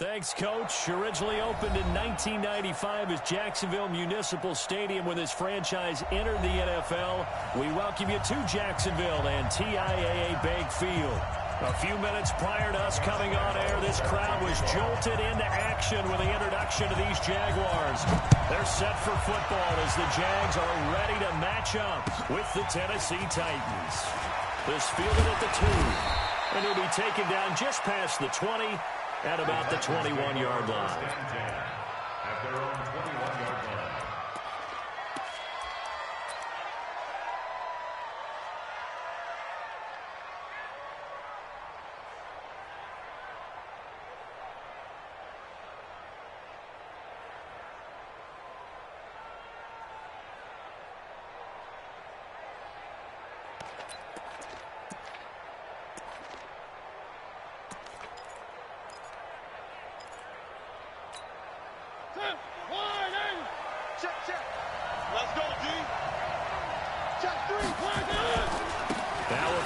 Thanks, Coach. Originally opened in 1995 as Jacksonville Municipal Stadium when this franchise entered the NFL. We welcome you to Jacksonville and TIAA Bank Field. A few minutes prior to us coming on air, this crowd was jolted into action with the introduction of these Jaguars. They're set for football as the Jags are ready to match up with the Tennessee Titans. This fielded at the 2, and he'll be taken down just past the 20 at about the 21-yard line. At their own 21-yard line.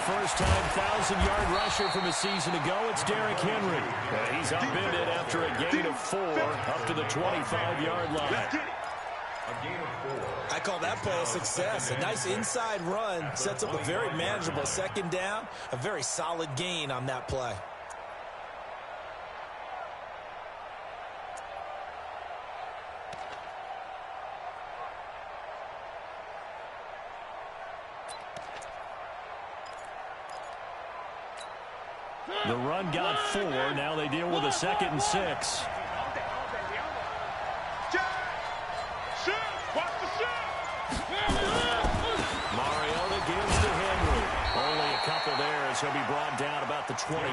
First-time 1,000-yard rusher from a season ago, it's Derrick Henry. He's upended after a gain of 4 up to the 25-yard line. I call that play a success. A nice inside run sets up a very manageable second down. A very solid gain on that play. The run got 4. Now they deal with a 2nd and 6. Mariota gives to Henry. Only a couple there as he'll be brought down about the 28.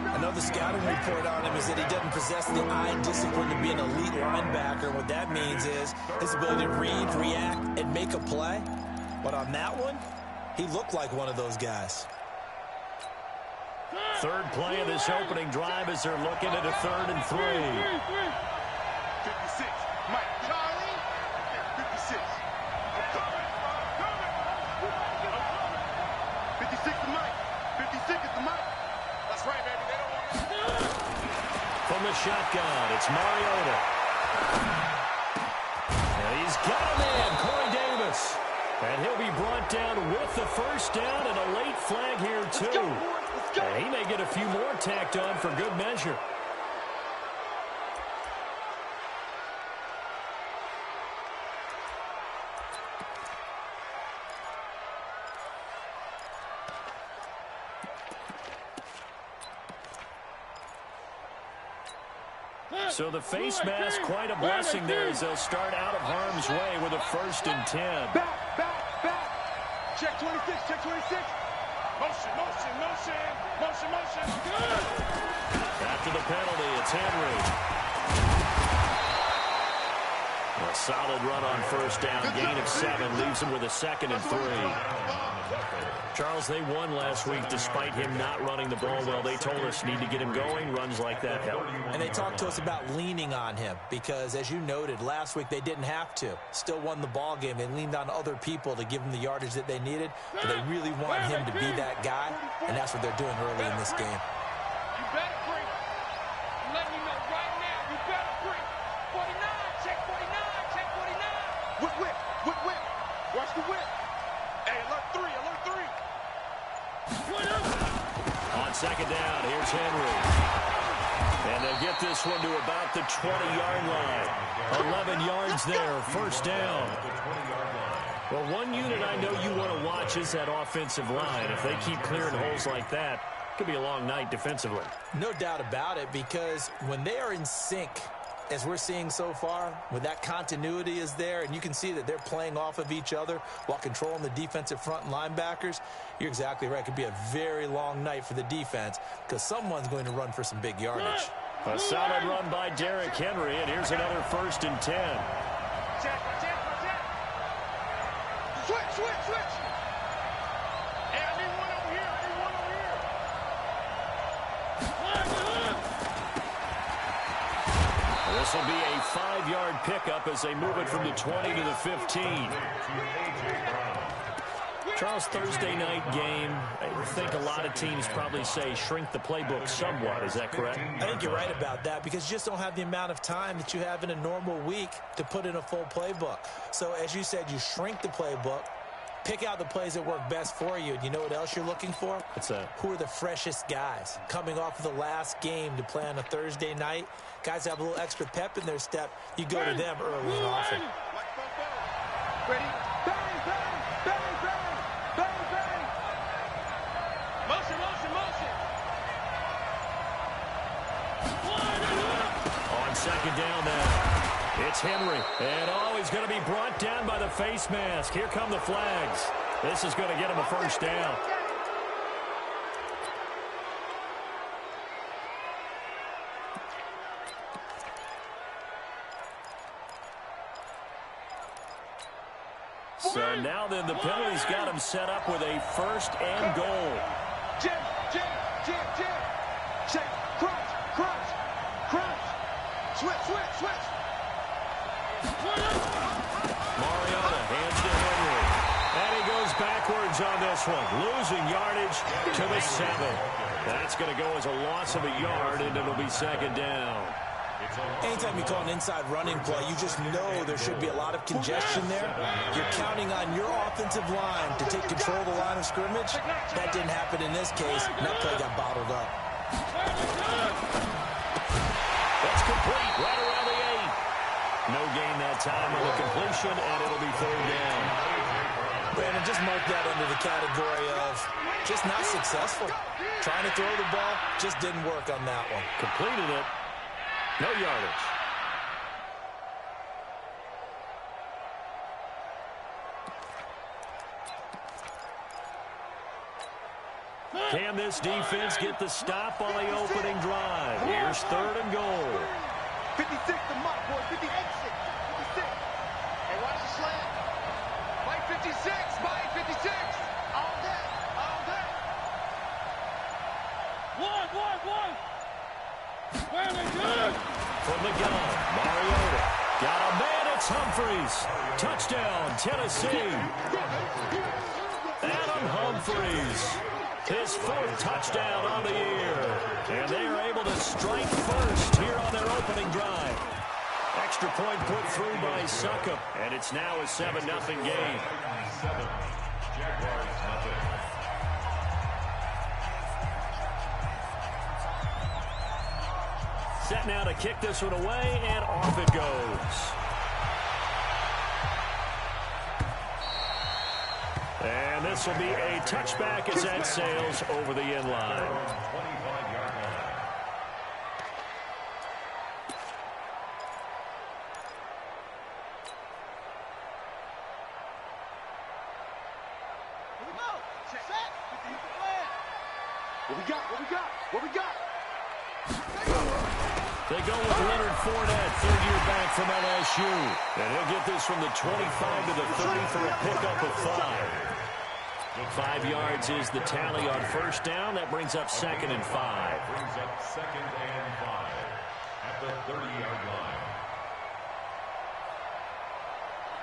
I know the scouting report on him is that he doesn't possess the eye discipline to be an elite linebacker. What that means is his ability to read, react, and make a play. But on that one, he looked like one of those guys. Third play of this opening drive as they're looking at a 3rd and 3. 56, Mike. Charlie, 56. I'm coming. 56 to Mike. 56 is the Mike. That's right, baby. They don't want to. From the shotgun, it's Mariota. And he's got a man, Corey Davis. And he'll be brought down with the first down and a late flag here, too. And he may get a few more tacked on for good measure. So the face mask, quite a blessing there as they'll start out of harm's way with a 1st and 10. Back. Check 26, check 26. Motion. Good. After the penalty, it's Henry. A solid run on first down. Gain of 7 leaves him with a 2nd and 3. Charles, they won last week despite him not running the ball well. They told us need to get him going. Runs like that help. And they talked to us about leaning on him because, as you noted, last week they didn't have to. Still won the ball game. They leaned on other people to give them the yardage that they needed. But they really want him to be that guy, and that's what they're doing early in this game. You better bring. I'm letting you know right now. You better bring. 49, check 49, check 49. Whip. Watch the whip. Hey, alert 3. On second down, here's Henry. And they'll get this one to about the 20-yard line. 11 yards there, first down. Well, one unit I know you want to watch is that offensive line. If they keep clearing holes like that, it could be a long night defensively. No doubt about it, because when they are in sync, as we're seeing so far, when that continuity is there and you can see that they're playing off of each other while controlling the defensive front and linebackers, you're exactly right. It could be a very long night for the defense because someone's going to run for some big yardage. A solid run by Derrick Henry, and here's another 1st and 10. Check. Switch. Hey, I need one over here. This will be a 5-yard pickup as they move it from the 20 to the 15. Charles, Thursday night game, I think a lot of teams probably say shrink the playbook somewhat. Is that correct? I think you're right about that because you just don't have the amount of time that you have in a normal week to put in a full playbook. So as you said, you shrink the playbook, pick out the plays that work best for you. And you know what else you're looking for? What's that? Who are the freshest guys coming off of the last game to play on a Thursday night? Guys have a little extra pep in their step. You go to them early and often. Ready? Bang, bang, bang, bang, bang, bang. Motion, motion, motion. On second down now, it's Henry. And he's going to be brought down by the face mask. Here come the flags. This is going to get him a first down. So now then the penalty's got him set up with a first and goal. Jim, Jim, Jim, Jim. Check, crunch, crunch, crunch. Switch, switch, switch. Mariota hands to Henry. And he goes backwards on this one. Losing yardage to the 7. That's going to go as a loss of a yard, and it'll be second down. Anytime you call an inside running play, you just know there should be a lot of congestion there. You're counting on your offensive line to take control of the line of scrimmage. That didn't happen in this case, and that play got bottled up. That's complete right around the 8. No gain that time on the completion, and it'll be third down. Brandon, just mark that under the category of just not successful. Trying to throw the ball, just didn't work on that one. Completed it. No yardage. Can this defense get the stop on the opening drive? Here's third and goal. 56 to Mike, boy. 58, 56. Hey, watch the slant. Mike 56, Mike 56. All day, all day. One. From the gun, Mariota. Got a man, it's Humphreys. Touchdown, Tennessee. Adam Humphreys. His 4th touchdown on the year. And they are able to strike first here on their opening drive. Extra point put through by Succop. And it's now a 7-0 game. Jaguars nothing. Set now to kick this one away, and off it goes. And this will be a touchback as that sails over the end line. 25-yard line. Here we go. Set. What we got? What we got? What we got? They go with Leonard Fournette, third-year back from LSU. And he'll get this from the 25 to the 30 for a pickup of 5. 5 yards is the tally on first down. That brings up second and 5. Brings up second and 5 at the 30-yard line.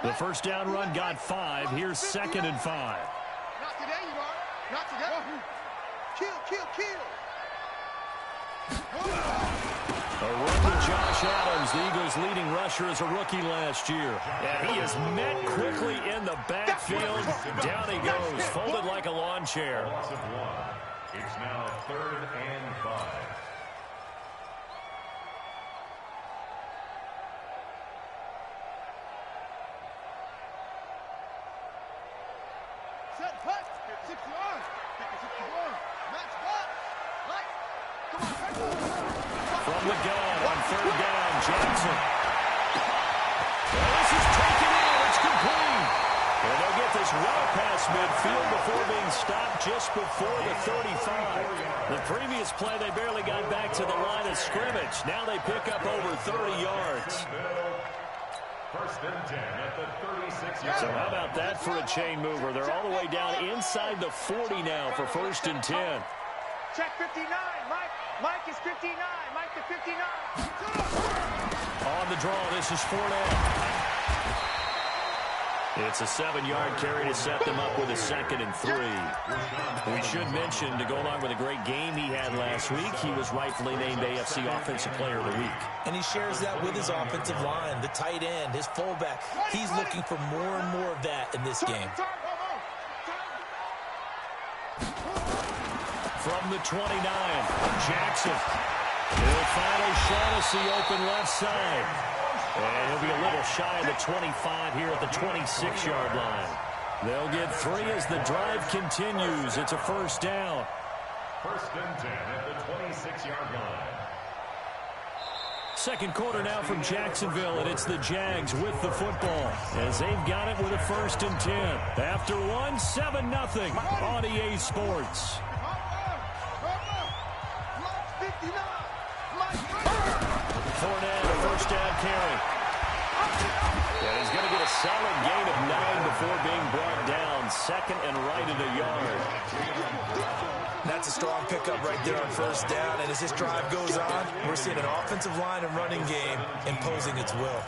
The first down run got 5. Here's second and 5. Not today, you are. Not today. Kill, kill, kill. A run with Josh Adams, the Eagles' leading rusher as a rookie last year. And he is met quickly in the backfield. Down he goes, folded like a lawn chair. Loss of 1. It's now third and 5. Set, cut. 61. 61. Match what? Right. Come on, From the gun on third down, Johnson. Well, this is taken in. It's complete. And they'll get this well past midfield before being stopped just before the 35. The previous play, they barely got back to the line of scrimmage. Now they pick up over 30 yards. First and 10 at the 36-yard So how about that for a chain mover? They're all the way down inside the 40 now for first and 10. Check 59. Mike is 59. Mike to 59. On the draw, this is Fournette. It's a 7-yard carry to set them up with a 2nd and 3. We should mention, to go along with a great game he had last week, he was rightfully named AFC Offensive Player of the Week. And he shares that with his offensive line, the tight end, his fullback. He's looking for more and more of that in this game. From the 29, Jackson. He'll find O'Shaughnessy open left side. And he'll be a little shy of the 25 here at the 26-yard line. They'll get 3 as the drive continues. It's a first down. 1st and 10 at the 26-yard line. Second quarter now from Jacksonville, and it's the Jags with the football as they've got it with a 1st and 10. After 1, 7-0 on EA Sports. Fournette, a first down carry. And he's going to get a solid gain of 9 before being brought down. 2nd and right at a yard. That's a strong pickup right there on 1st down. And as this drive goes on, we're seeing an offensive line and running game imposing its will.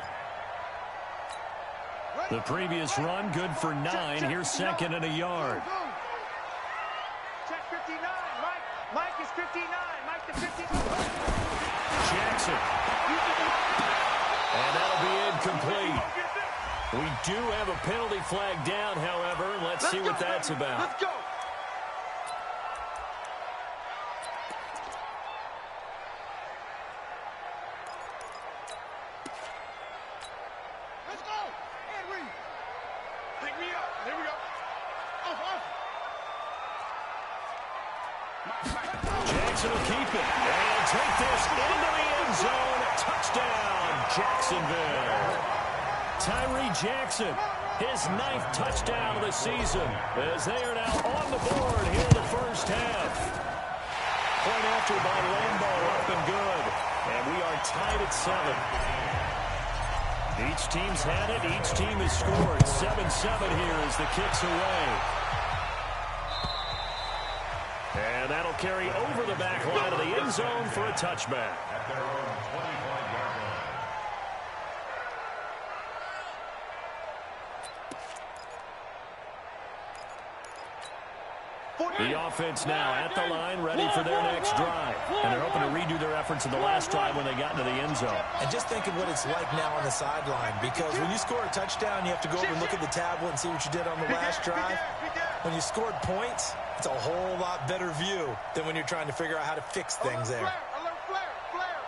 The previous run, good for 9. Here's 2nd and a yard. Check 59. Mike is 59. Mike the 59. Jackson. And that'll be incomplete. We do have a penalty flag down, however. Let's see what that's about. Let's go. Let's go. Henry. Pick me up. Here we go. Jackson will keep it. And take this into the end zone. Touchdown, Jacksonville. Tyree Jackson, his 9th touchdown of the season, as they are now on the board here in the first half. Point after by Lambo, up and good. And we are tied at 7. Each team's had it. Each team has scored. 7-7 here as the kick's away. And that'll carry over the back line of the end zone for a touchback. At their own 25-yard line. The offense now at the line, ready for their next drive. And they're hoping to redo their efforts in the last drive when they got into the end zone. And just think of what it's like now on the sideline, because when you score a touchdown, you have to go over and look at the tablet and see what you did on the last drive. When you scored points, it's a whole lot better view than when you're trying to figure out how to fix things there.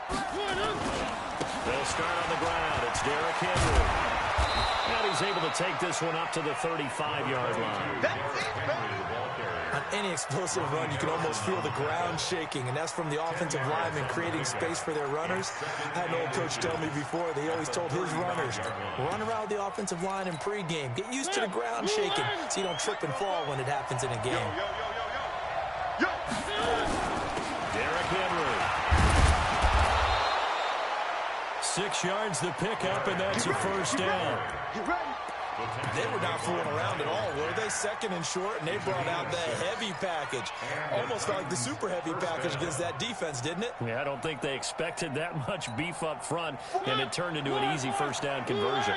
They'll start on the ground. It's Derrick Henry. And he's able to take this one up to the 35-yard line. On any explosive run, you can almost feel the ground shaking, and that's from the offensive linemen creating space for their runners. I had an old coach tell me before, they always told his runners, run around the offensive line in pregame. Get used to the ground shaking so you don't trip and fall when it happens in a game. Derrick Henry. 6 yards the pickup, and that's a first down. They were not fooling around at all, were they? 2nd and short, and they brought out the heavy package. Almost felt like the super heavy package against that defense, didn't it? Yeah, I don't think they expected that much beef up front, and it turned into an easy first down conversion.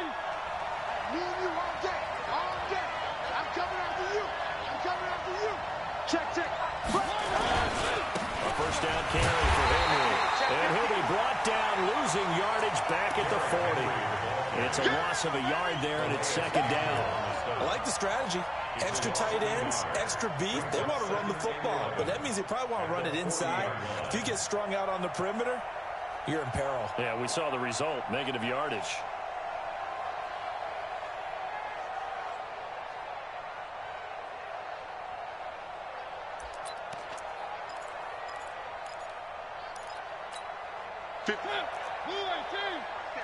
Me and you all day. All day. I'm coming after you. I'm coming after you. Check. A first down carry for Henry. And he'll be brought down, losing yardage back at the 40. It's a loss of a yard there, and it's 2nd down. I like the strategy. Extra tight ends, extra beef. They want to run the football, but that means they probably want to run it inside. If you get strung out on the perimeter, you're in peril. Yeah, we saw the result, negative yardage.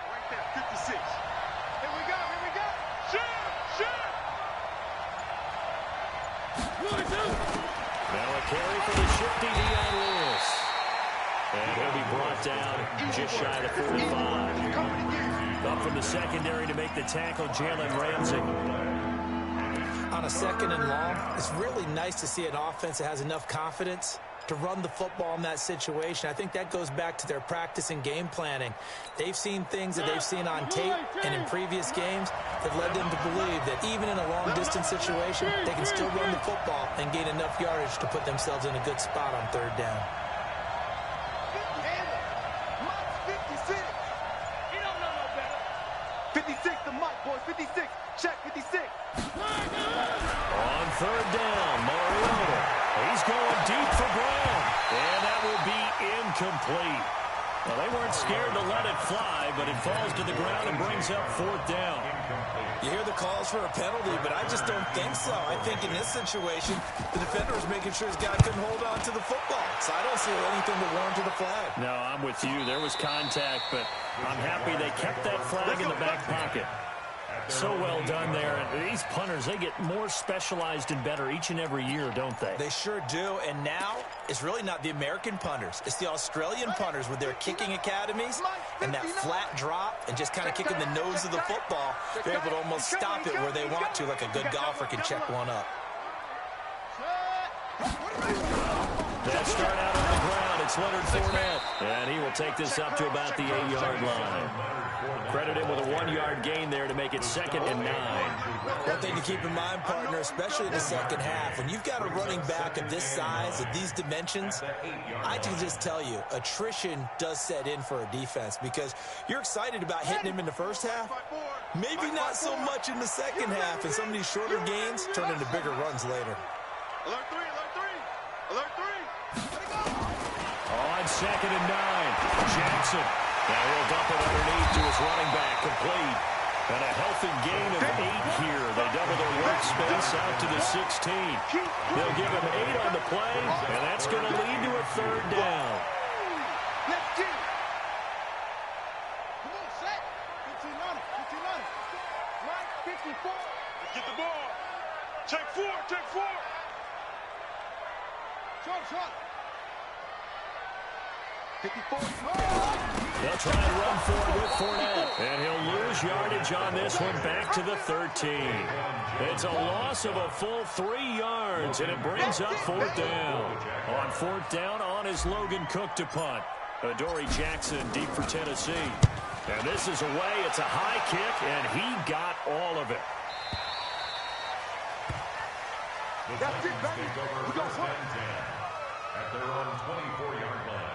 Right there, 56. Here we go. Now a carry for the shifty Dion Lewis. And he'll be brought down just shy of the 45. Up from the secondary to make the tackle, Jalen Ramsey. I on a 2nd and long, it's really nice to see an offense that has enough confidence to run the football in that situation. I think that goes back to their practice and game planning. They've seen things that they've seen on tape and in previous games that led them to believe that even in a long-distance situation, they can still run the football and gain enough yardage to put themselves in a good spot on 3rd down. He don't know no better. 56 to Mike, boys. 56. Check 56. On 3rd down, Mariota. He's going deep for Brown. And that will be incomplete. Well, they weren't scared to let it fly, but it falls to the ground and brings up 4th down. You hear the calls for a penalty, but I just don't think so. I think in this situation, the defender was making sure his guy couldn't hold on to the football. So I don't see anything to warrant a flag. No, I'm with you. There was contact, but I'm happy they kept that flag in the back pocket. So well done there. And these punters, they get more specialized and better each and every year, don't they? They sure do. And now it's really not the American punters. It's the Australian punters with their kicking academies and that flat drop and just kind of kicking the nose of the football. They're able to almost stop it where they want to, like a good golfer can check one up. They'll start out on the ground. It's Leonard Fournette. And he will take this up to about the 8-yard line. Credit him with a 1-yard gain there to make it 2nd and 9. One thing to keep in mind, partner, especially in the second half, when you've got a running back of this size, of these dimensions, I can just tell you, attrition does set in for a defense because you're excited about hitting him in the first half, maybe not so much in the second half, and some of these shorter gains turn into bigger runs later. Alert 3, alert 3. Alert 3. On 2nd and 9, Jackson. Now he'll dump it underneath to his running back, complete. And a healthy gain of 8 here. They double their workspace out to the 16. They'll give him 8 on the play, and that's going to lead to a 3rd down. Let's get it. Come on, set. 15 on it. 15 on it. Mike, 54. Let's get the ball. Take 4. Take 4. Shot. 54. They'll try and run for it with Fournette. And he'll lose yardage on this one back to the 13. It's a loss of a full 3 yards, and it brings up 4th down. On 4th down, on is Logan Cook to punt. Adoree Jackson deep for Tennessee. And this is away. It's a high kick, and he got all of it. That's it, baby. We go for it. At their own 24-yard line.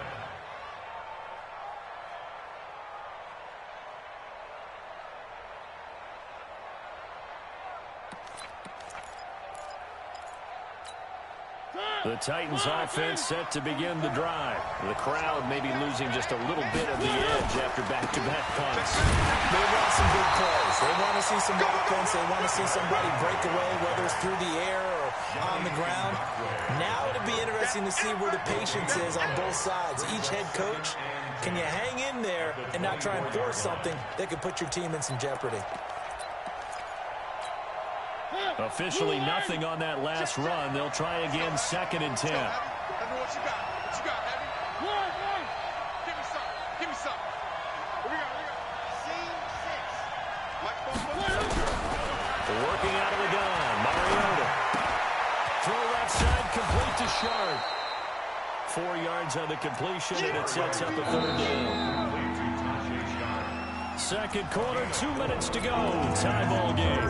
The Titans offense set to begin the drive. The crowd may be losing just a little bit of the edge after back-to-back punts. They want some big plays. They want to see some offense. They want to see somebody break away, whether it's through the air or on the ground. Now it'll be interesting to see where the patience is on both sides. Each head coach, can you hang in there and not try and force something that could put your team in some jeopardy? Officially nothing on that last run. They'll try again 2nd and 10. Heavy, what you got? What you got, Heavy? Give me some. Give me some. What we got? Scene 6. Mike, Working out of the gun. Mariota. Throw left side, complete to Sharp. 4 yards on the completion, and it sets up a 3rd down. 2nd quarter, 2 minutes to go. Tie ball game.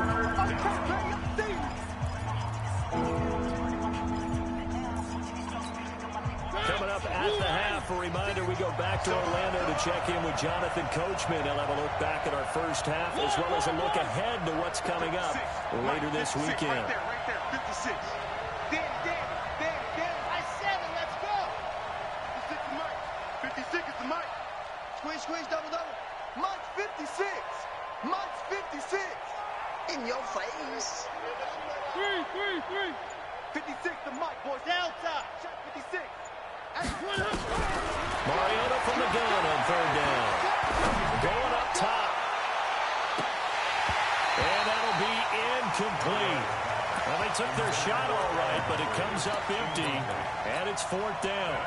Coming up at the half, a reminder, we go back to Orlando to check in with Jonathan Coachman. He'll have a look back at our first half, as well as a look ahead to what's coming up later this weekend. Right there, 56. Dan, I 7, let's go. 56 is Mike. 56 is the Mike. Squeeze, double. Mike's 56. Mike's 56. In your face. 3. 56 to Mike, boys. Delta. Check 56. Mariota from the gun on 3rd down. Going up top. And that'll be incomplete. Well, they took their shot all right, but it comes up empty, and it's 4th down.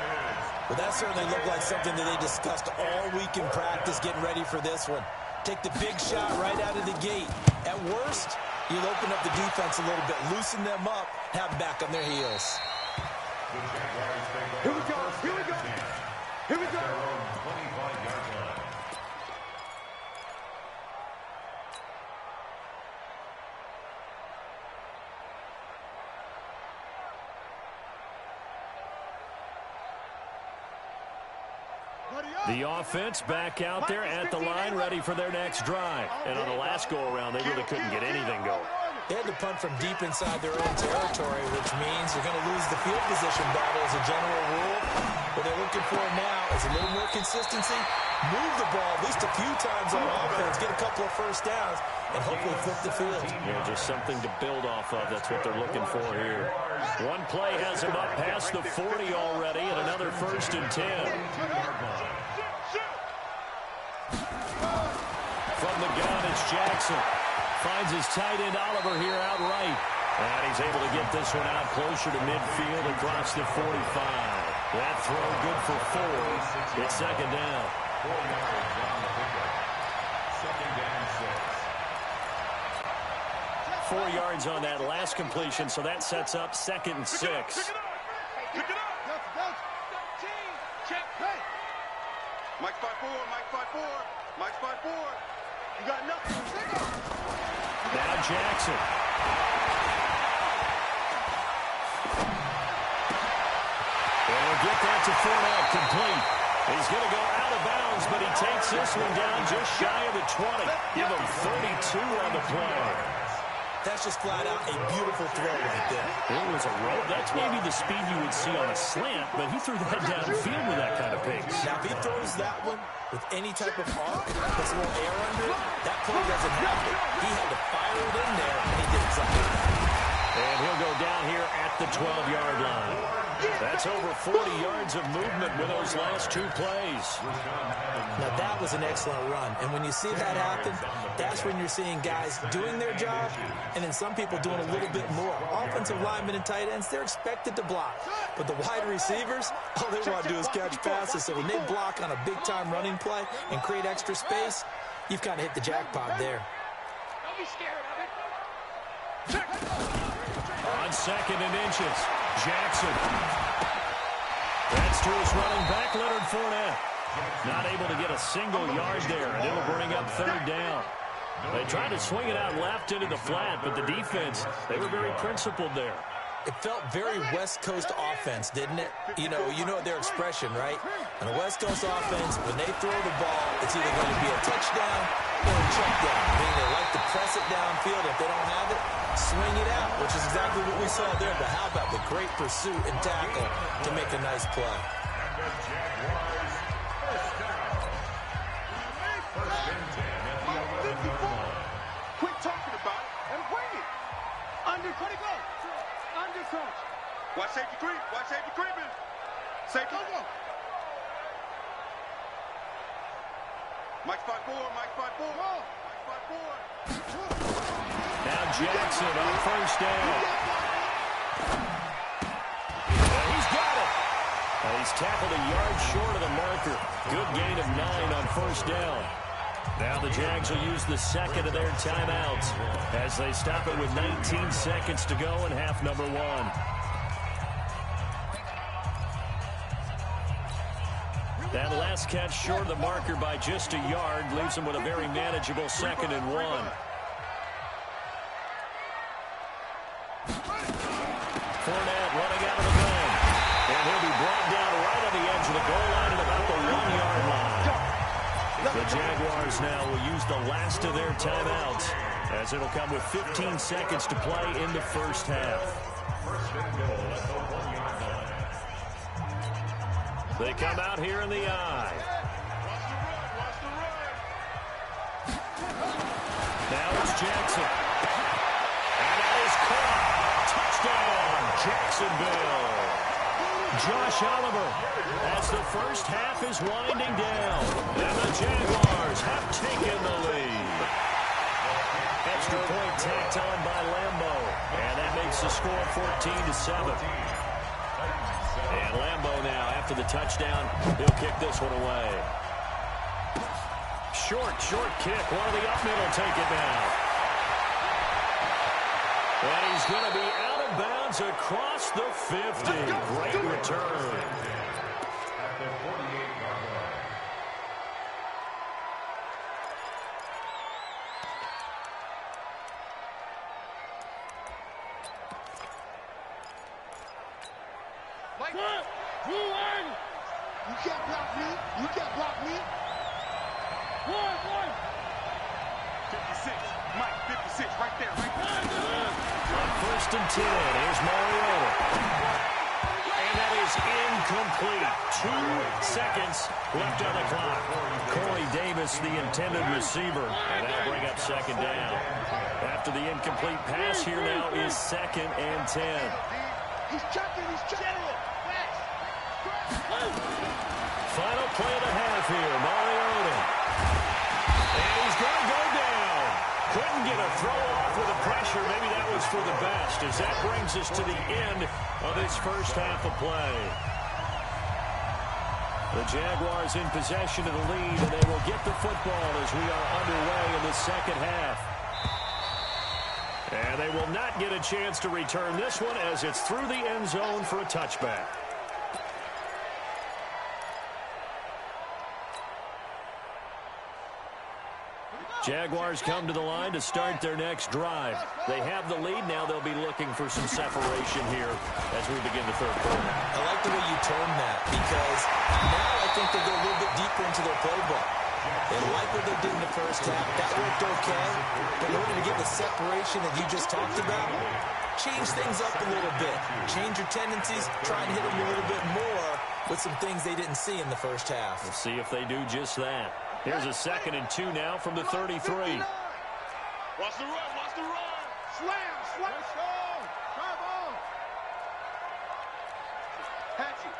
Well, that certainly looked like something that they discussed all week in practice getting ready for this one. Take the big shot right out of the gate. At worst, You'll open up the defense a little bit, loosen them up, have them back on their heels. Here we go. Here we go. Here we go. 25-yard line. The offense back out there at the line, ready for their next drive. And on the last go-around, they really couldn't get anything going. They had to punt from deep inside their own territory, which means they're going to lose the field position battle as a general rule. What they're looking for now is a little more consistency, move the ball at least a few times on offense, get a couple of first downs, and hopefully flip the field. Yeah, just something to build off of. That's what they're looking for here. One play has them up past the 40 already, and another 1st and 10. From the gun, it's Jackson. Finds his tight end Oliver here out right. And he's able to get this one out closer to midfield across the 45. That throw good for 4. It's 2nd down. 4 yards on the pickup. 2nd down 6. 4 yards on that last completion, so that sets up 2nd and 6. Pick it up. Pick it up. 13. Check. Hey. Mike 5-4. Mike 5-4. Mike 5-4. You got nothing. Now Jackson. And he'll get that to Fournette, complete. He's going to go out of bounds, but he takes this one down just shy of the 20. Give him 32 on the play. That's just flat out a beautiful throw right there. It was a rope. That's maybe the speed you would see on a slant, but he threw that downfield with that kind of pace. Now, if he throws that one with any type of arc, puts a little air under it, that play doesn't happen. He had to fire it in there, and he did exactly that. And he'll go down here at the 12-yard line. That's over 40 yards of movement with those last 2 plays. Now, that was an excellent run. And when you see that happen, that's when you're seeing guys doing their job and then some people doing a little bit more. Offensive linemen and tight ends, they're expected to block. But the wide receivers, all they want to do is catch passes. So when they block on a big-time running play and create extra space, you've kind of hit the jackpot there. Don't be scared of it. On 2nd and inches, Jackson. That's to his running back, Leonard Fournette. Not able to get a single yard there, and it'll bring up 3rd down. They tried to swing it out left into the flat, but the defense, they were very principled there. It felt very West Coast offense, didn't it? You know their expression, right? On a West Coast offense, when they throw the ball, it's either going to be a touchdown or a check down. Meaning they like to press it downfield. If they don't have it, swing it out, which is exactly what we saw there. But how about the great pursuit and tackle to make a nice play? And the Jaguars, 1st down. 1st and 10 at the 11-yard line. Quit talking about it and bring it. Undercut it, go. Undercut. Watch safety creep. Watch safety creeping. Safety. Go. Mike 5-4. Mike 5-4. Mike 5-4. Now Jackson on 1st down. He's got it. He's tackled a yard short of the marker. Good gain of 9 on 1st down. Now the Jags will use the 2nd of their timeouts as they stop it with 19 seconds to go in half number 1. That last catch short of the marker by just a yard leaves them with a very manageable 2nd and 1. Fournette running out of the gun. And he'll be brought down right on the edge of the goal line at about the 1-yard line. The Jaguars now will use the last of their timeouts as it'll come with 15 seconds to play in the 1st half. 1st and goal at the 1-yard line. They come out here in the I. Watch the run. Now it's Jackson. And that is caught. Touchdown, Jacksonville. Josh Oliver as the 1st half is winding down. And the Jaguars have taken the lead. Extra point tacked on by Lambo. And that makes the score 14-7. And Lambo now, after the touchdown, he'll kick this one away. Short kick. One of the up middle take it now. And he's going to be out of bounds across the 50. Great return. At the 48-yard line. Mike. You can't block me. You can't block me. 56. Mike, 56. Right there. Right there. On 1st and 10, here's Mariota. And that is incomplete. 2 seconds left on the clock. Corey Davis, the intended receiver. And that'll bring up 2nd down. After the incomplete pass, here now is 2nd and 10. He's checking. He's checking. Final play of the half here, Mariota. And he's going to go down. Couldn't get a throw off with the pressure. Maybe that was for the best, as that brings us to the end of this first half of play. The Jaguars in possession of the lead, and they will get the football as we are underway in the second half. And they will not get a chance to return this one as it's through the end zone for a touchback. Jaguars come to the line to start their next drive. They have the lead. Now they'll be looking for some separation here as we begin the third quarter. I like the way you term that, because now I think they go a little bit deeper into their playbook. They like what they did in the first half. That worked okay. But in order to get the separation that you just talked about, change things up a little bit. Change your tendencies. Try and hit them a little bit more with some things they didn't see in the first half. We'll see if they do just that. Here's a 2nd and 2 now from the 33. Watch the run. Watch the run. Slam. Drive on. Hatchet.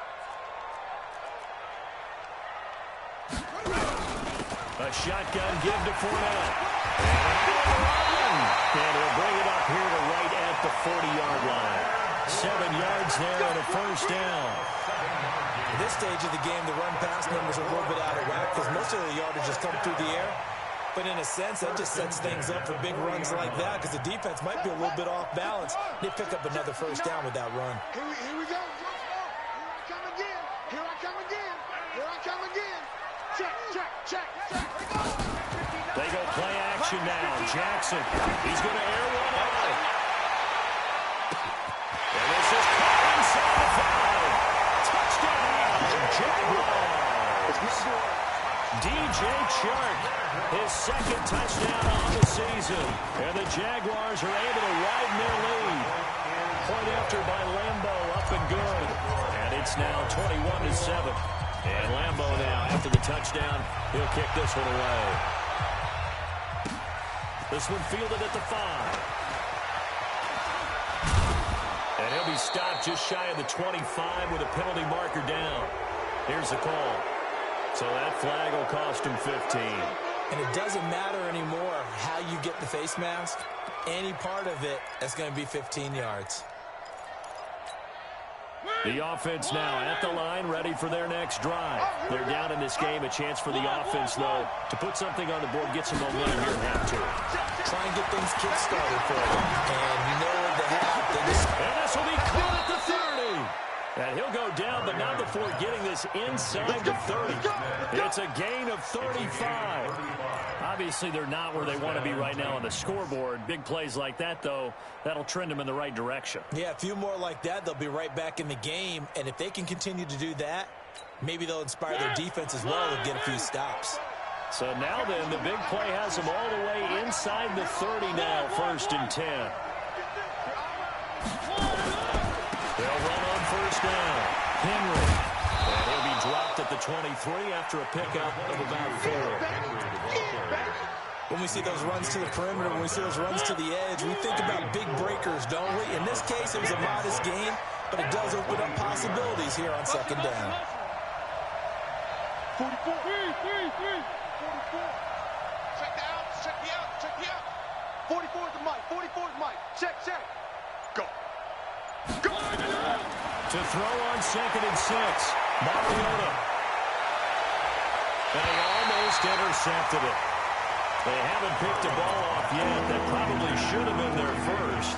A shotgun give to Fournette. And he'll bring it up here to right at the 40-yard line. 7 yards there and a first down. At this stage of the game, the run-pass numbers are a little bit out of whack because most of the yardage just come through the air. But in a sense, that just sets things up for big runs like that because the defense might be a little bit off balance. They pick up another first down with that run. Here we go. Here I come again. Check. They go play action now. Jackson, he's going to air one out. And this is caught inside the 5. Touchdown, Jaguars. DJ Chark, his 2nd touchdown on the season. And the Jaguars are able to widen their lead. Point after by Lambo, up and good. And it's now 21-7. And Lambo now, after the touchdown, he'll kick this one away. This one fielded at the 5. And he'll be stopped just shy of the 25 with a penalty marker down. Here's the call. So that flag will cost him 15. And it doesn't matter anymore how you get the face mask. Any part of it, that's going to be 15 yards. The offense now at the line, ready for their next drive. They're down in this game. A chance for the offense, though, to put something on the board, get some momentum here in half 2. Try and get things kick-started for them. And you know what they have. And this will be caught at the 30. And he'll go down, but not before getting this inside the 30. It's a gain of 35. Obviously, they're not where they want to be right now on the scoreboard. Big plays like that, though, that'll trend them in the right direction. Yeah, a few more like that, they'll be right back in the game. And if they can continue to do that, maybe they'll inspire their defense as well and get a few stops. So now then, the big play has them all the way inside the 30 now, 1st and 10. They'll run on first down. Henry. And he'll be dropped at the 23 after a pickup of about 4. When we see those runs to the perimeter, when we see those runs to the edge, we think about big breakers, don't we? In this case, it was a modest gain, but it does open up possibilities here on 2nd down. 44. 44. Check the outs. Check the outs. Check the outs. 44 is the mic. 44 is Mike. Check. Go. To throw on 2nd and 6. Mariota. And he almost intercepted it. They haven't picked a ball off yet. That probably should have been their first.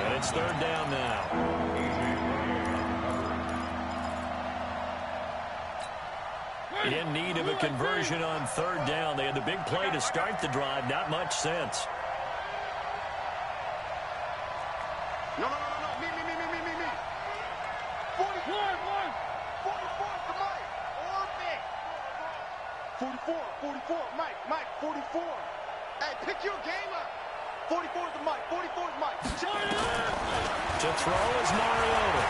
And it's third down now. In need of a conversion on third down. They had the big play to start the drive. Not much sense. No. Me. 44 is the mic. Or me. 44. Mike, 44. Hey, pick your game up. 44 is the mic. 44 is Mike. To throw is Mariota.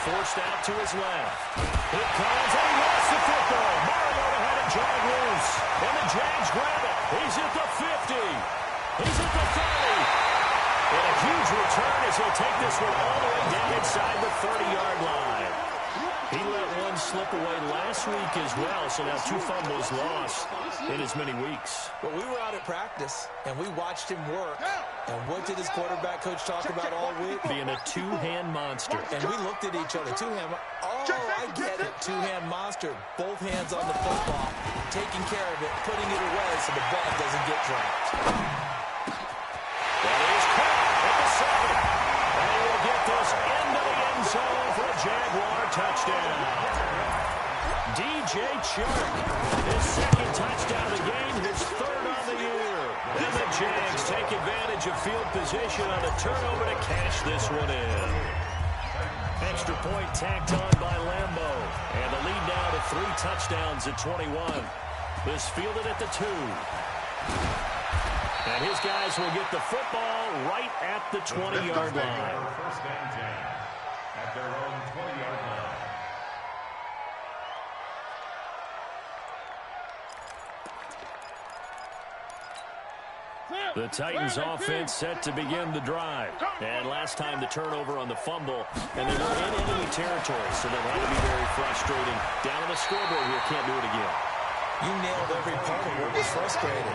Forced out to his left. Here comes, and he lost the football. Mariota had it dragged loose. And the Jags grab it. He's at the 50. He's at the 30. And a huge return as he'll take this one all the way down inside the 30-yard line. He let one slip away last week as well, so now 2 fumbles lost in as many weeks. But we were out at practice, and we watched him work. And what did his quarterback coach talk about all week? Being a two-hand monster. And we looked at each other. Two-hand. Oh, I get it. Two-hand monster. Both hands on the football, taking care of it, putting it away so the ball doesn't get dropped. That is caught at the 7. And he will get this into the end zone for a Jaguar touchdown. DJ Chark, his second touchdown of the game, his third on the year. And the Jags take advantage of field position on a turnover to cash this one in. Extra point tacked on by Lambo. And the lead now to 3 touchdowns at 21. This fielded at the 2. And his guys will get the football right at the 20-yard line. First and 10 at their own 20-yard line. The Titans offense set to begin the drive. And last time the turnover on the fumble, and they were in enemy territory, so they'll have to be very frustrating. Down on the scoreboard here, can't do it again. You nailed every part of what was frustrating.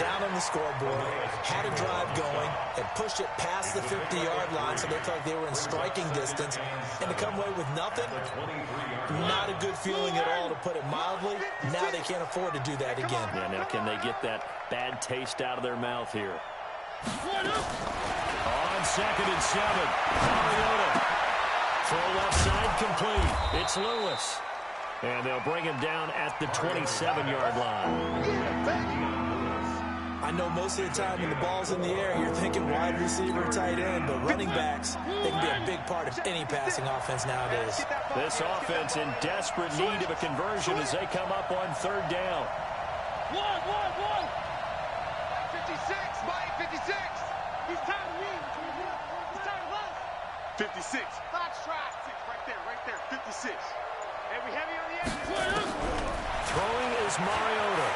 Down on the scoreboard, had a drive going, and pushed it past the 50-yard line so they felt like they were in striking distance. And to come away with nothing, not a good feeling at all, to put it mildly. Now they can't afford to do that again. Yeah, now can they get that bad taste out of their mouth here? On 2nd and 7, Mariota. Throw left side complete. It's Lewis. And they'll bring him down at the 27-yard line. I know most of the time when the ball's in the air, you're thinking wide receiver, tight end, but running backs, they can be a big part of any passing offense nowadays. This offense in desperate need of a conversion as they come up on third down. 56, Mike, 56. He's tired of me. He's tired of us. 56. Foxtrot. Right there, 56. And we heavy on the edge. Throwing is Mariota.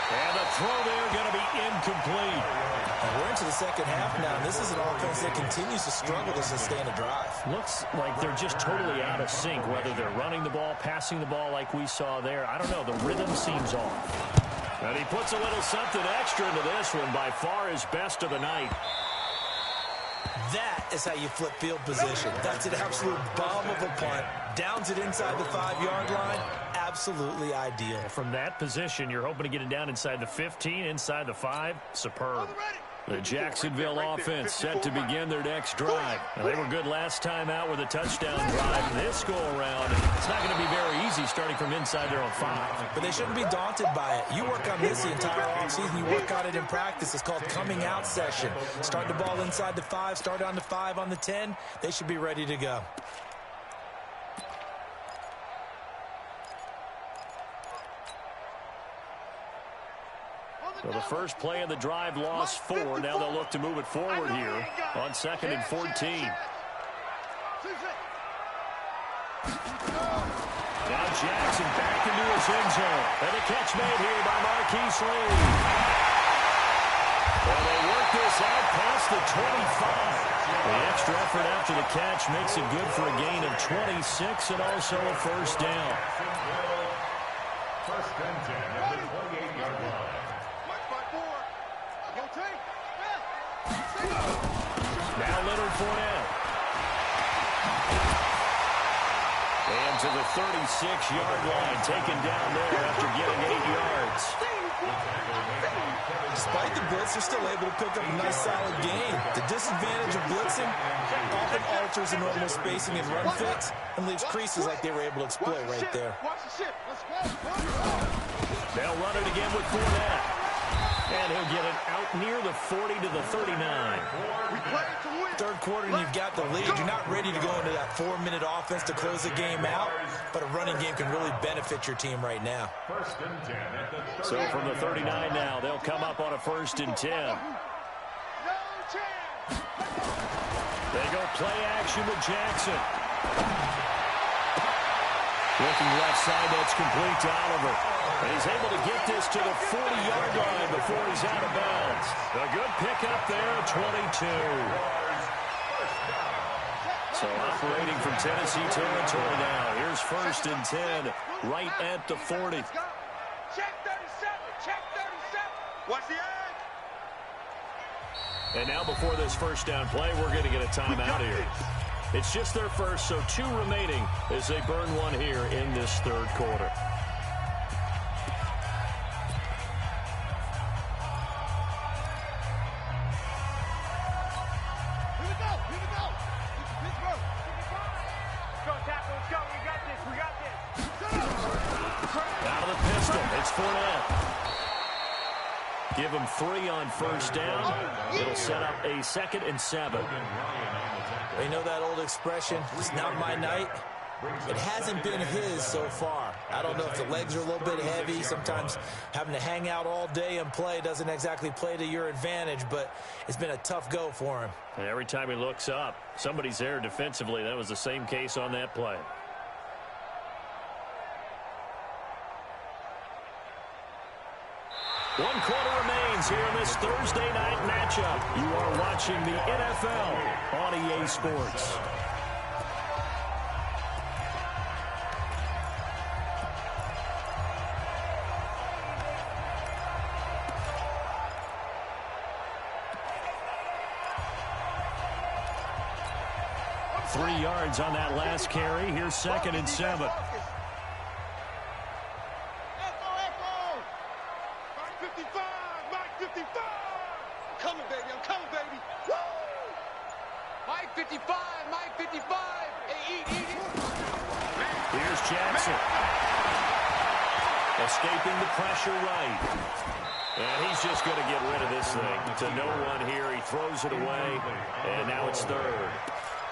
And the throw there going to be incomplete. And we're into the second half now, and this is an offense that continues to struggle to sustain a drive. Looks like they're just totally out of sync, whether they're running the ball, passing the ball like we saw there. I don't know. The rhythm seems off. And he puts a little something extra into this one, by far his best of the night. That is how you flip field position. That's an absolute bomb of a punt. Downs it inside the 5-yard line. Absolutely ideal. From that position, you're hoping to get it down inside the 15, inside the 5. Superb. The Jacksonville offense set to begin their next drive. Now, they were good last time out with a touchdown drive. This go-around, it's not going to be very easy starting from inside their own 5. But they shouldn't be daunted by it. You work on this the entire offseason. You work on it in practice. It's called coming out session. Start the ball inside the 5, start on the 5 on the 10. They should be ready to go. So the first play of the drive lost 4. Now they'll look to move it forward here on 2nd and 14. Now Jackson back into his end zone. And a catch made here by Marquise Lee. Well, they work this out past the 25. The extra effort after the catch makes it good for a gain of 26 and also a first down. First and 10 at the 28-yard line. Now Leonard Fournette. And to the 36-yard line, taken down there after getting 8 yards. Despite Jets are still able to pick up a nice, solid gain. The disadvantage of blitzing often alters the normal spacing and run fits and leaves creases like they were able to exploit right there. They'll run it again with Fournette. And he'll get it out near the 40 to the 39. Third quarter and you've got the lead. You're not ready to go into that 4-minute offense to close the game out, but a running game can really benefit your team right now. So from the 39 now, they'll come up on a 1st and 10. They go play action with Jackson. Looking left side, that's complete to Oliver. And he's able to get this to the 40-yard line before he's out of bounds. A good pickup there, 22. So operating from Tennessee territory now. Here's 1st and 10, right at the 40. Check 37, check 37. What's the end? And now before this first down play, we're going to get a timeout here. It's just their first, so 2 remaining as they burn one here in this third quarter. Give him 3 on first down. It'll set up a 2nd and 7. You know that old expression, it's not my night? It hasn't been his so far. I don't know if the legs are a little bit heavy. Sometimes having to hang out all day and play doesn't exactly play to your advantage, but it's been a tough go for him. And every time he looks up, somebody's there defensively. That was the same case on that play. One quarter remains here in this Thursday night matchup. You are watching the NFL on EA Sports. Three yards on that last carry. Here's 2nd and 7. Here's Jackson. Escaping the pressure right. And he's just going to get rid of this thing. To no one here. He throws it away. And now it's 3rd.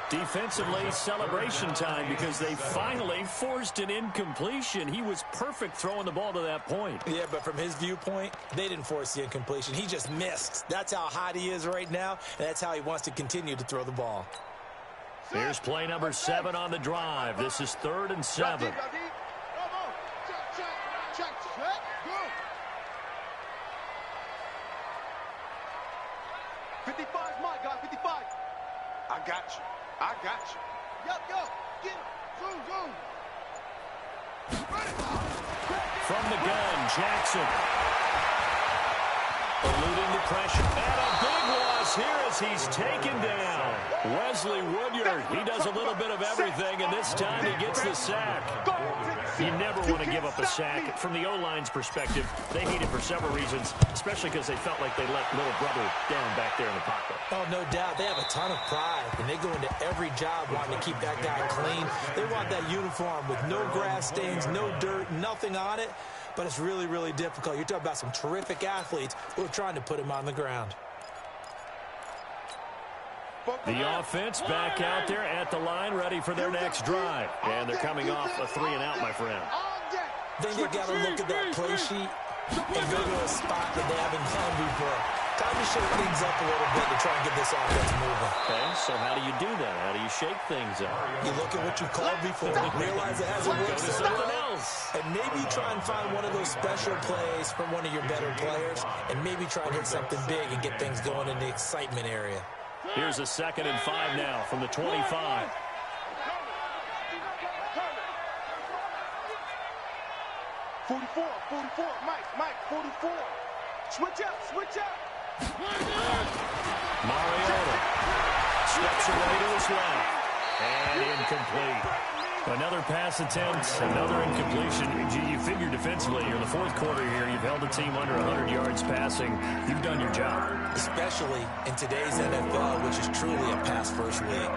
Defensively, celebration time because they finally forced an incompletion. He was perfect throwing the ball to that point. Yeah, but from his viewpoint, they didn't force the incompletion. He just missed. That's how hot he is right now, and that's how he wants to continue to throw the ball. Here's play number 7 on the drive. This is 3rd and 7. 55's my guy, 55. I got you. I got you. Yo, get him. Zoom. From the gun, Jackson. Eluding the pressure. And a big loss here as he's taken down. Wesley Woodyard, he does a little bit of everything, and this time he gets the sack. You never want to give up a sack. From the O-line's perspective, they hate it for several reasons, especially because they felt like they let little brother down back there in the pocket. Oh, no doubt. They have a ton of pride, and they go into every job wanting to keep that guy clean. They want that uniform with no grass stains, no dirt, nothing on it, but it's really, really difficult. You're talking about some terrific athletes who are trying to put him on the ground. The offense back out there at the line, ready for their next drive. And they're coming off a 3-and-out, my friend. Then you got to look at that play sheet and go to a spot that they haven't done before. Time to shake things up a little bit to try and get this offense moving. Okay, so how do you do that? How do you shake things up? You look at what you called before, realize it hasn't worked so something well, else. and maybe try and find one of those special plays from one of your better players, and maybe try and hit something big and get things going in the excitement area. Here's a 2nd and 5 now from the 25. 44, Mike, 44. Switch up. Mariota steps away to his left. And incomplete. Another pass attempt, another incompletion. You figure defensively, you're in the fourth quarter here. You've held a team under 100 yards passing. You've done your job. Especially in today's NFL, which is truly a pass-first league.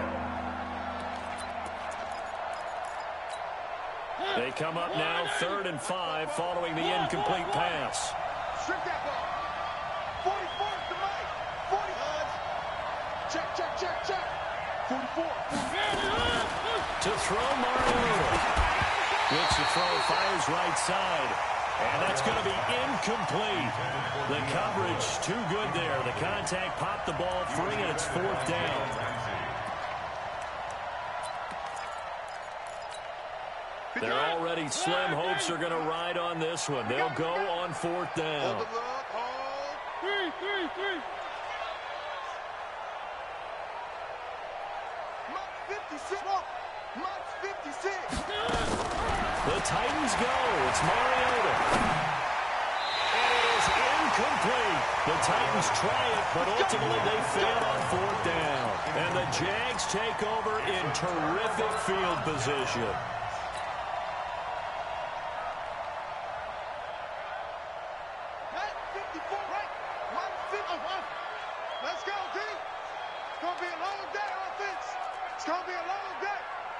They come up now, 3rd and 5, following the incomplete pass. Strip that ball. 44 is the mic. 40. Check. 44. To throw, Mariota. Gets the throw, fires right side. And that's going to be incomplete. The coverage too good there. The contact popped the ball free, and it's 4th down. Their already slim hopes are going to ride on this one. They'll go on 4th down. Hold the look. Hold. 3. Mike 56. Mike 56. The Titans go. It's Mariota. And it is incomplete. The Titans try it, but ultimately they fail on 4th down. And the Jags take over in terrific field position. Mike 54, right? Mike 51. Let's go, D. It's going to be a long day, offense. It's going to be a long day.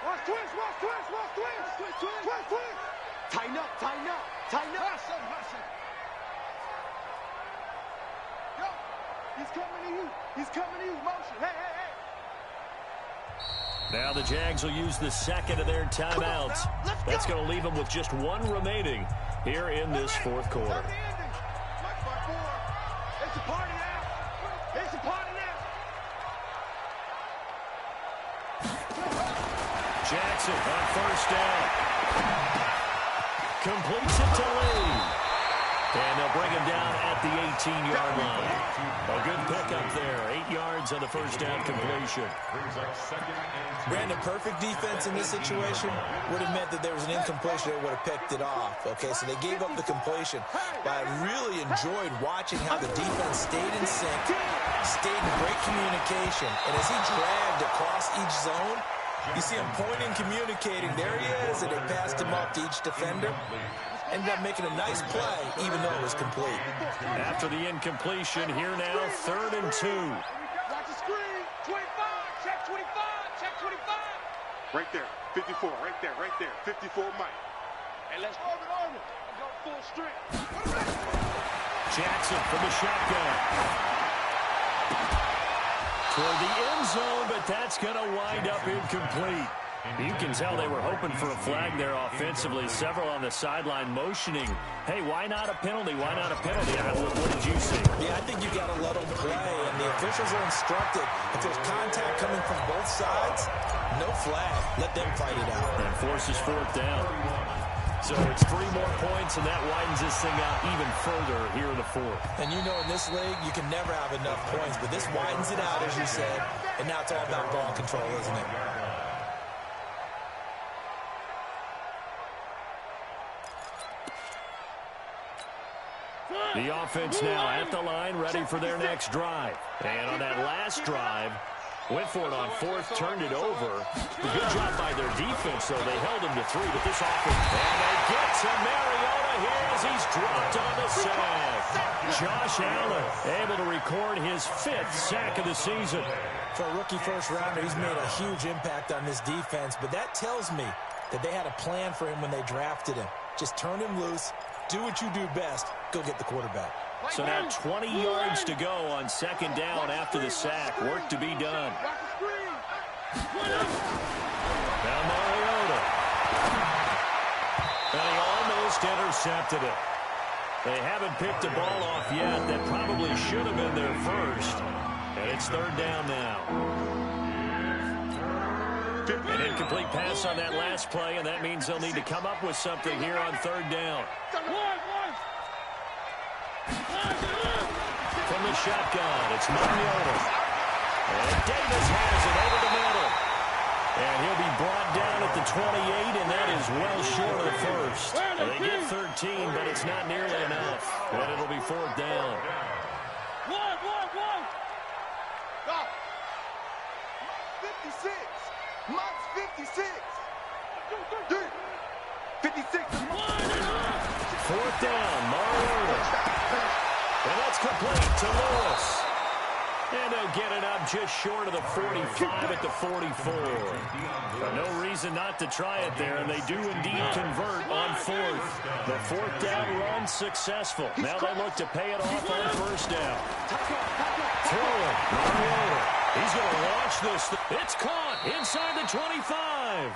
Watch twist. Tighten up. Hustle. Yo, he's coming to you. Motion. Hey. Now the Jags will use the second of their timeouts. That's going to leave them with just one remaining here in this fourth quarter. It's a party now. Jackson on 1st down. Completes it to Lee. And they'll bring him down at the 18-yard line. A good pickup there. 8 yards on the 1st down completion. Brandon, perfect defense in this situation would have meant that there was an incompletion. They would have picked it off. Okay, so they gave up the completion. But I really enjoyed watching how the defense stayed in sync, stayed in great communication. And as he dragged across each zone, you see him pointing, communicating. There he is, and they passed him up to each defender. Ended up making a nice play, even though it was complete. After the incompletion, here now, 3rd and 2. Watch the screen. 25. Check 25. Right there. 54. Right there. 54 Mike. Hey, let's go full strength. Jackson from the shotgun. Toward the end zone, but that's going to wind up incomplete. You can tell they were hoping for a flag there offensively. Several on the sideline motioning. Hey, why not a penalty? What did you see? Yeah, I think you got to let them play, and the officials are instructed. If there's contact coming from both sides, no flag. Let them fight it out. And forces 4th down. So it's 3 more points, and that widens this thing out even further here in the 4th. And you know in this league, you can never have enough points, but this widens it out, as you said, and now it's all about ball control, isn't it? The offense now at the line, ready for their next drive. And on that last drive, went for it on 4th, turned it over. A good job by their defense, though. They held him to 3, but this offense... And they get to Mariota here as he's dropped on the sack. Josh Allen able to record his 5th sack of the season. For a rookie first-rounder, he's made a huge impact on this defense, but that tells me that they had a plan for him when they drafted him. Just turn him loose, do what you do best, go get the quarterback. So now 20 yards to go on 2nd down after the sack. Work to be done. Now Mariota. And he almost intercepted it. They haven't picked the ball off yet. That probably should have been their first. And it's 3rd down now. An incomplete pass on that last play, and that means they'll need to come up with something here on 3rd down. From the shotgun, it's Mariota. And Davis has it over the middle. And he'll be brought down at the 28, and that is well short of the first. They get 13, but it's not nearly enough. And it'll be 4th down. One. 56. Mike's 56. 56. Fourth down, Mariota. And that's complete to Lewis. And they'll get it up just short of the 45 at the 44. No reason not to try it there, and they do indeed convert on fourth. The fourth down run successful. Now they look to pay it off on first down. Throwing, Mariota. He's going to launch this. It's caught inside the 25.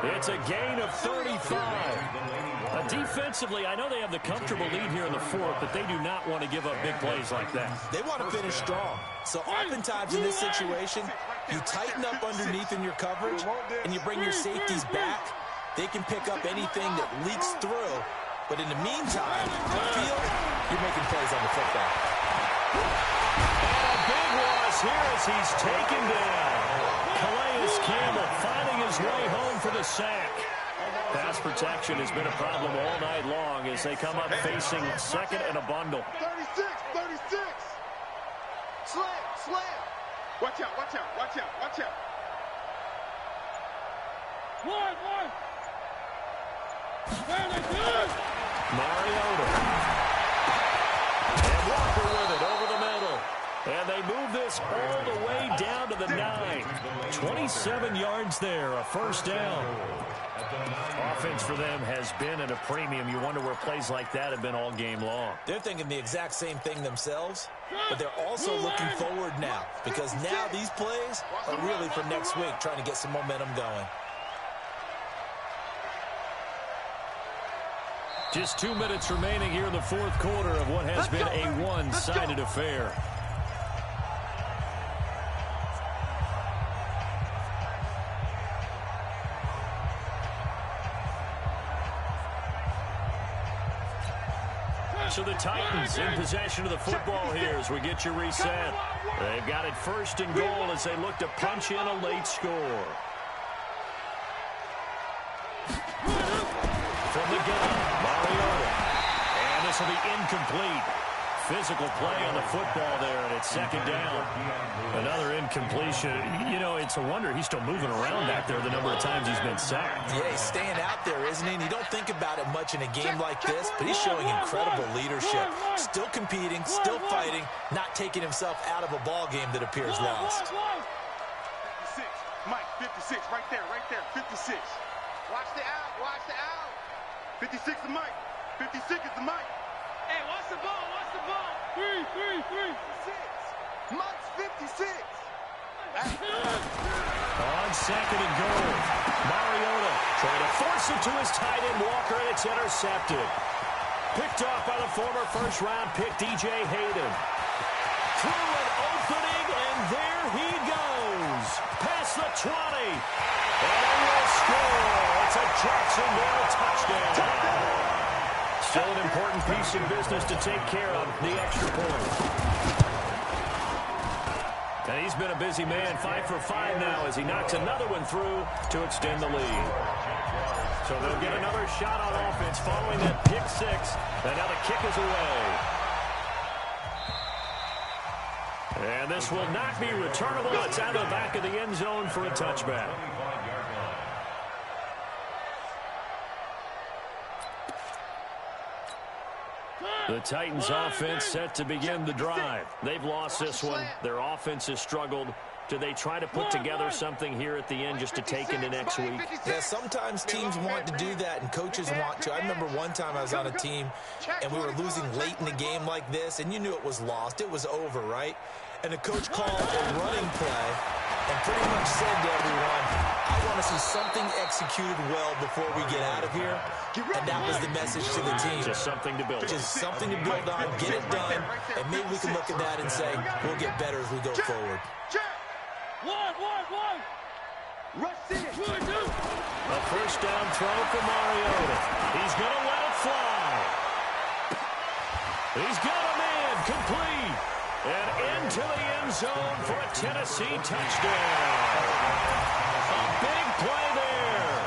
It's a gain of 35. Defensively, I know they have the comfortable lead here in the fourth, but they do not want to give up big plays like that. They want to finish strong. So oftentimes in this situation, you tighten up underneath in your coverage, and you bring your safeties back. They can pick up anything that leaks through. But in the meantime, upfield, you're making plays on the football. And a big loss here as he's taken down. Calais Campbell finding his way home for the sack. Pass protection has been a problem all night long as they come up facing second and a bundle. 36. Slam. Watch out. One. Very good. Mariota. And Walker with it over the middle. And they move this all the way down to the 9. 27 yards there, a first down. Offense for them has been at a premium. You wonder where plays like that have been all game long. They're thinking the exact same thing themselves, but they're also looking forward now because now these plays are really for next week, trying to get some momentum going. Just 2 minutes remaining here in the fourth quarter of what has been a one-sided affair. So the Titans in possession of the football here as we get you reset. They've got it first and goal as they look to punch in a late score. From the gun, Mariota. And this will be incomplete. Physical play on the football there, and it's second down. Another incompletion. You know, it's a wonder he's still moving around back there the number of times he's been sacked. Yeah, he's staying out there, isn't he? And you don't think about it much in a game like this, but he's showing incredible leadership. Still competing, still fighting, not taking himself out of a ball game that appears lost. 56. Mike, 56. Right there. 56. Watch the out. 56 is Mike. 56 is the Mike. Hey, watch the ball. Three. 56. Mike's 56. On second and goal, Mariota trying to force it to his tight end Walker, and it's intercepted. Picked off by the former first-round pick DJ Hayden. Through an opening, and there he goes. Past the 20. And they will score. It's a Jacksonville touchdown. Still an important piece of business to take care of, the extra point. And he's been a busy man, 5 for 5 now as he knocks another one through to extend the lead. So they'll get another shot on offense following that pick six. And now the kick is away. And this will not be returnable. It's out of the back of the end zone for a touchback. The Titans offense set to begin the drive. They've lost this one. Their offense has struggled. Do they try to put together something here at the end just to take into next week? Yeah, sometimes teams want to do that and coaches want to. I remember one time I was on a team and we were losing late in the game like this, and you knew it was lost. It was over, right? And the coach called a running play and pretty much said to everyone, I want to see something executed well before we get out of here. And that was the message to the team. Just something to build on. Just something to build on, get it done, and maybe we can look at that and say, we'll get better as we go forward. One. Rush in. A first down throw for Mariota. He's going to let it fly. He's got a man complete. And into the end zone for a Tennessee touchdown. A big play there.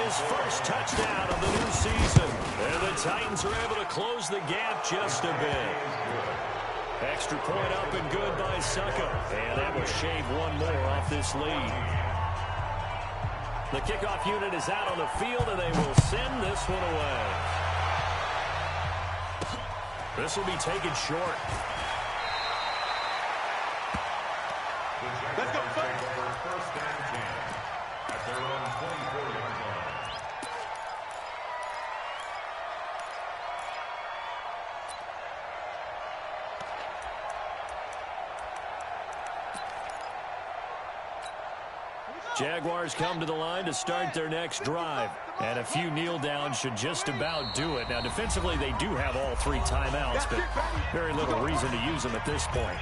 His first touchdown of the new season. And the Titans are able to close the gap just a bit. Extra point up and good by Succo. And that will shave one more off this lead. The kickoff unit is out on the field, and they will send this one away. This will be taken short. Let's go, take over first and 10 at their own 24-yard line. Jaguars come to the line to start their next drive. And a few kneel downs should just about do it. Now, defensively, they do have all 3 timeouts, but very little reason to use them at this point.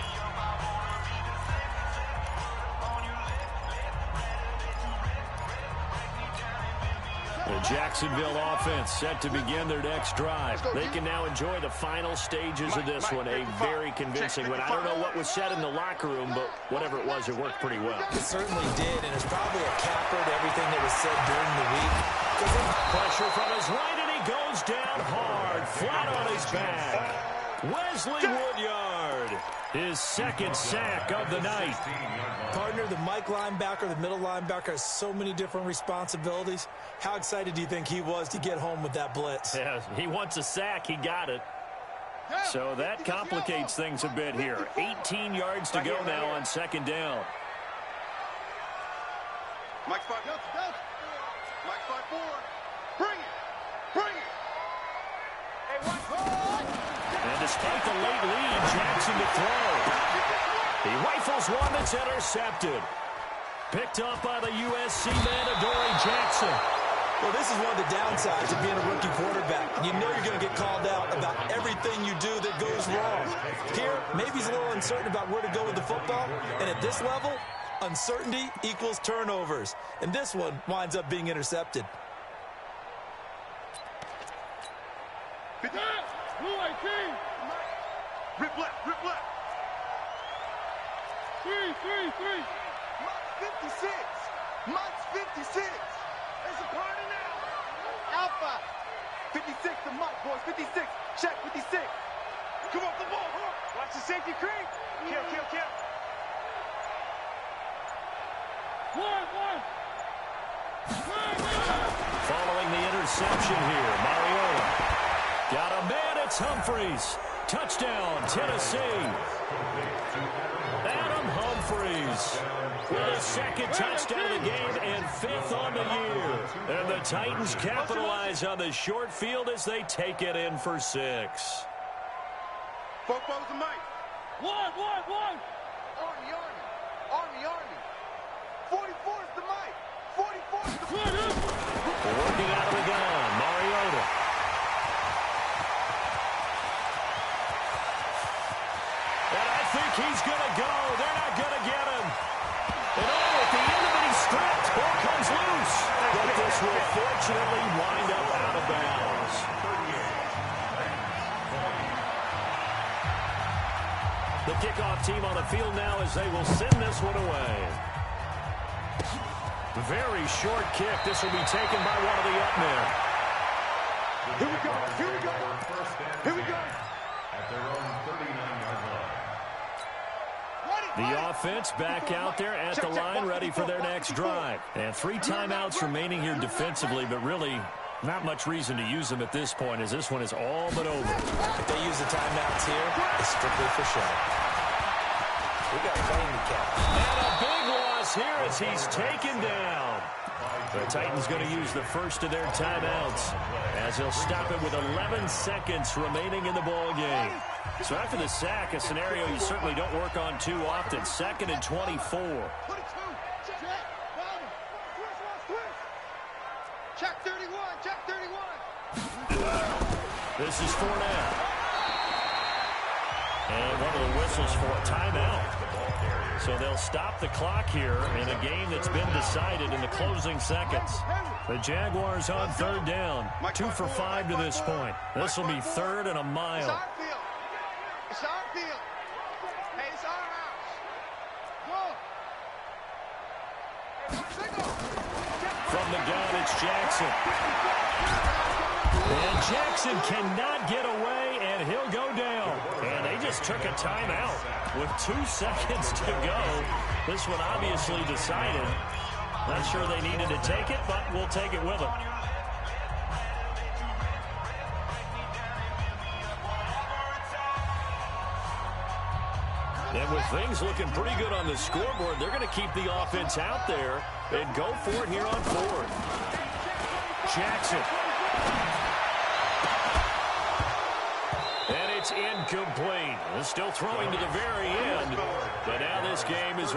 The Jacksonville offense set to begin their next drive. They can now enjoy the final stages of this one. A very convincing one. I don't know what was said in the locker room, but whatever it was, it worked pretty well. It certainly did, and it's probably a capper to everything that was said during the week. Pressure from his right, and he goes down hard, flat on his back. Wesley Woodyard, his second sack of the night. Partner, the Mike linebacker, the middle linebacker has so many different responsibilities. How excited do you think he was to get home with that blitz? Yeah, he wants a sack. He got it. So that complicates things a bit here. 18 yards to go now on second down. Mike's 5. Mike's 5-4. Bring it. Bring it. And despite the late lead, Jackson to throw. He rifles one that's intercepted. Picked up by the USC man, Adoree Jackson. Well, this is one of the downsides of being a rookie quarterback. You know you're going to get called out about everything you do that goes wrong. Here, maybe he's a little uncertain about where to go with the football. And at this level, uncertainty equals turnovers. And this one winds up being intercepted. Rip left, rip left. 3. Mike's 56. Mike's 56. There's a party now. Alpha. 56 to Mike, boys. 56. Check 56. Come off the ball. Watch the safety creep. Kill. 1. Following the interception here, Mariota. Got a man, it's Humphreys. Touchdown, Tennessee. Adam Humphreys with his second touchdown of the game and 5th on the year. And the Titans capitalize on the short field as they take it in for 6. Football's the Mike. 1. Army. 44's the Mike. 44's the Mike. Working out of the gun, Mariota. And I think he's going to go. They're not going to get him. And at the end of it, he's stripped. Ball comes loose. But this will fortunately wind up out of bounds. The kickoff team on the field now as they will send this one away. Very short kick. This will be taken by one of the up men. Here we go. At their own 39-yard line. The offense back out there at the line, ready for their next drive. And 3 timeouts remaining here defensively, but really not much reason to use them at this point, as this one is all but over. If they use the timeouts here, it's strictly for show. We got playing the cap. And a big loss here as he's taken down. The Titans going to use the first of their timeouts as they'll stop it with 11 seconds remaining in the ball game. So after the sack, a scenario you certainly don't work on too often. 2nd and 24. Check 31. This is Fournette. And one of the whistles for a timeout. So they'll stop the clock here in a game that's been decided in the closing seconds. The Jaguars on 3rd down. 2 for 5 to this point. This will be 3rd and a mile. It's our field. Hey, it's our house. Go. From the gun, it's Jackson. And Jackson cannot get away, and he'll go down. And they just took a timeout with 2 seconds to go. This one obviously decided. Not sure they needed to take it, but we'll take it with them. And with things looking pretty good on the scoreboard, they're going to keep the offense out there and go for it here on fourth. Jackson. And it's incomplete. Still throwing to the very end, but now this game is